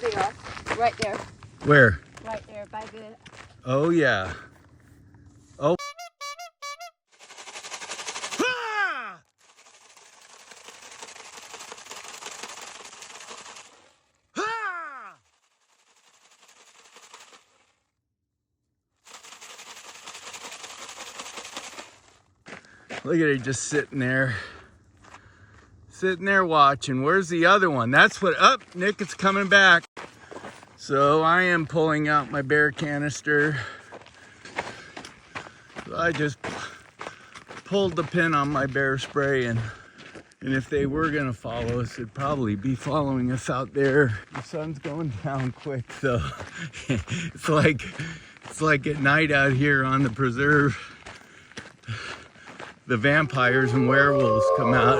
they are. Right there. Where? Right there by the... Oh, yeah. Oh. Look at it just sitting there. Sitting there watching. Where's the other one? That's what, Nick, it's coming back. So I am pulling out my bear canister. So I just pulled the pin on my bear spray, and if they were gonna follow us, it'd probably be following us out there. The sun's going down quick, so it's like at night out here on the preserve. The vampires and werewolves come out.